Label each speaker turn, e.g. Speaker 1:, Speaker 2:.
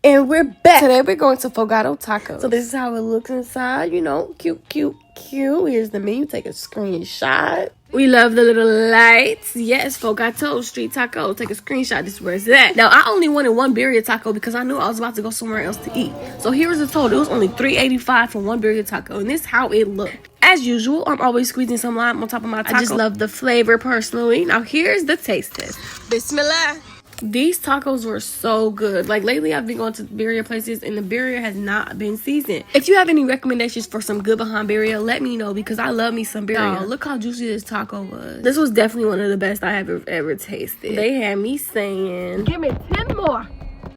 Speaker 1: And we're back. Today we're going to Fogata Tacos. So this is how it looks inside, you know, cute. Here's the menu. Take a screenshot. We love the little lights. Yes, Fogata Street Taco. Take a screenshot. This is where it's at. Now, I only wanted one birria taco because I knew I was about to go somewhere else to eat. So here was the total. It was only $3.85 for one birria taco. And this is how it looked. As usual, I'm always squeezing some lime on top of my taco. I just love the flavor personally. Now, here's the taste test. Bismillah. These tacos were so good. Like, lately I've been going to birria places and the birria has not been seasoned. If you have any recommendations for some good behind birria, let me know because I love me some birria. Look how juicy this taco was. This was definitely one of the best I have ever tasted. They had me saying, give me 10 more.